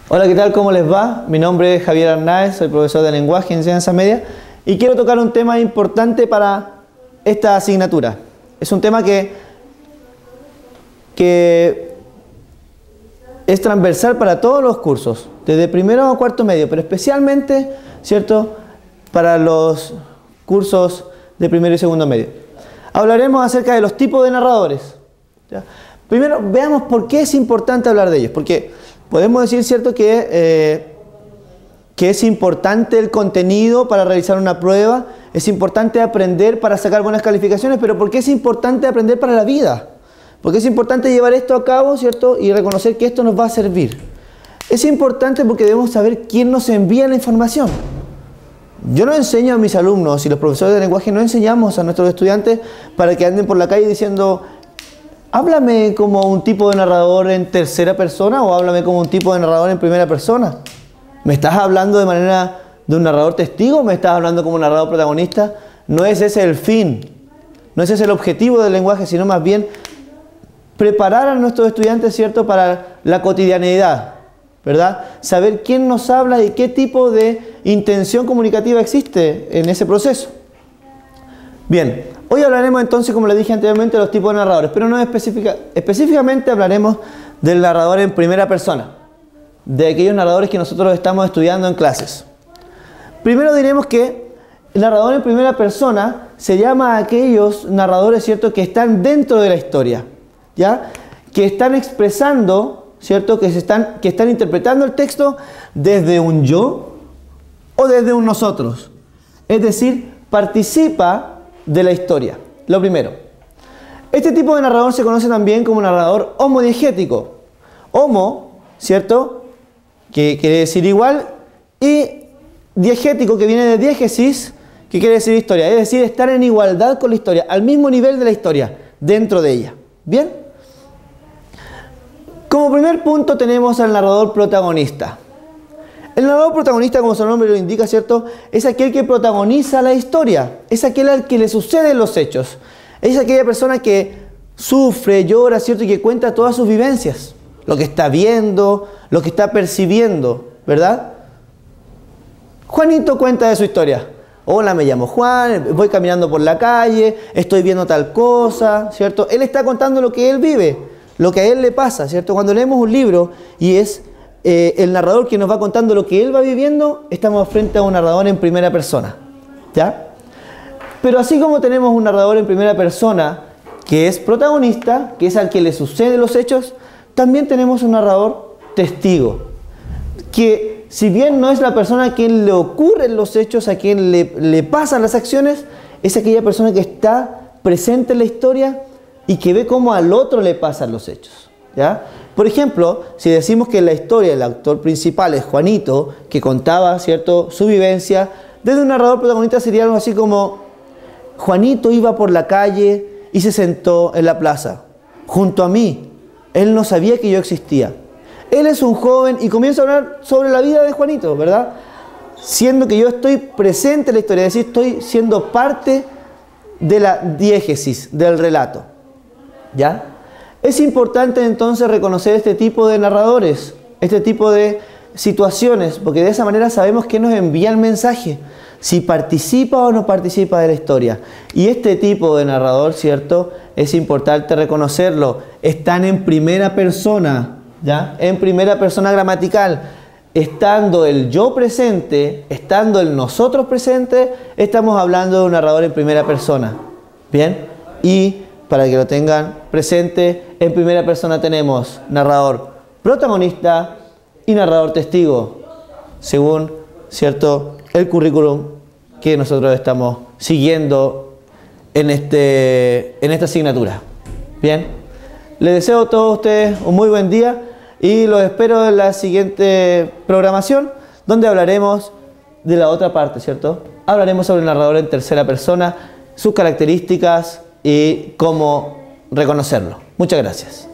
Hola, ¿qué tal? ¿Cómo les va? Mi nombre es Javier Arnaez, soy profesor de lenguaje y enseñanza media y quiero tocar un tema importante para esta asignatura. Es un tema que es transversal para todos los cursos, desde primero a cuarto medio, pero especialmente, ¿cierto?, para los cursos de primero y segundo medio. Hablaremos acerca de los tipos de narradores, ¿ya? Primero, veamos por qué es importante hablar de ellos, porque podemos decir, ¿cierto?, que es importante el contenido para realizar una prueba, es importante aprender para sacar buenas calificaciones, pero ¿por qué es importante aprender para la vida? Porque es importante llevar esto a cabo, ¿cierto?, y reconocer que esto nos va a servir. Es importante porque debemos saber quién nos envía la información. Yo no enseño a mis alumnos y los profesores de lenguaje no enseñamos a nuestros estudiantes para que anden por la calle diciendo: háblame como un tipo de narrador en tercera persona o háblame como un tipo de narrador en primera persona. ¿Me estás hablando de manera de un narrador testigo o me estás hablando como un narrador protagonista? No es ese el fin, no es ese el objetivo del lenguaje, sino más bien preparar a nuestros estudiantes, ¿cierto?, para la cotidianeidad, ¿verdad? Saber quién nos habla y qué tipo de intención comunicativa existe en ese proceso. Bien, hoy hablaremos entonces, como les dije anteriormente, de los tipos de narradores, pero no específicamente hablaremos del narrador en primera persona, de aquellos narradores que nosotros estamos estudiando en clases. Primero diremos que el narrador en primera persona se llama a aquellos narradores, ¿cierto?, que están dentro de la historia, ¿ya? Que están expresando, ¿cierto?, que están interpretando el texto desde un yo o desde un nosotros. Es decir, participa de la historia. Lo primero. Este tipo de narrador se conoce también como narrador homodiegético. Homo, ¿cierto?, que quiere decir igual, y diegético, que viene de diégesis, que quiere decir historia. Es decir, estar en igualdad con la historia, al mismo nivel de la historia, dentro de ella. ¿Bien? Como primer punto tenemos al narrador protagonista. El narrador protagonista, como su nombre lo indica, ¿cierto?, es aquel que protagoniza la historia, es aquel al que le suceden los hechos, es aquella persona que sufre, llora, ¿cierto?, y que cuenta todas sus vivencias, lo que está viendo, lo que está percibiendo, ¿verdad? Juanito cuenta de su historia. Hola, me llamo Juan, voy caminando por la calle, estoy viendo tal cosa, ¿cierto? Él está contando lo que él vive, lo que a él le pasa, ¿cierto? Cuando leemos un libro y es el narrador que nos va contando lo que él va viviendo, estamos frente a un narrador en primera persona, ¿ya? Pero así como tenemos un narrador en primera persona que es protagonista, que es al que le suceden los hechos, también tenemos un narrador testigo, que si bien no es la persona a quien le ocurren los hechos, a quien le pasan las acciones, es aquella persona que está presente en la historia y que ve cómo al otro le pasan los hechos, ¿ya? Por ejemplo, si decimos que en la historia el actor principal es Juanito, que contaba, ¿cierto?, su vivencia, desde un narrador protagonista sería algo así como: Juanito iba por la calle y se sentó en la plaza, junto a mí. Él no sabía que yo existía. Él es un joven y comienza a hablar sobre la vida de Juanito, ¿verdad? Siendo que yo estoy presente en la historia, es decir, estoy siendo parte de la diégesis del relato, ¿ya? Es importante entonces reconocer este tipo de narradores, este tipo de situaciones, porque de esa manera sabemos que nos envía el mensaje, si participa o no participa de la historia. Y este tipo de narrador, ¿cierto?, es importante reconocerlo. Están en primera persona, ¿ya? En primera persona gramatical. Estando el yo presente, estando el nosotros presente, estamos hablando de un narrador en primera persona. ¿Bien? Y para que lo tengan presente, en primera persona tenemos narrador protagonista y narrador testigo, según, ¿cierto?, el currículum que nosotros estamos siguiendo en esta asignatura. Bien, les deseo a todos ustedes un muy buen día y los espero en la siguiente programación, donde hablaremos de la otra parte, ¿cierto? Hablaremos sobre el narrador en tercera persona, sus características y cómo reconocerlo. Muchas gracias.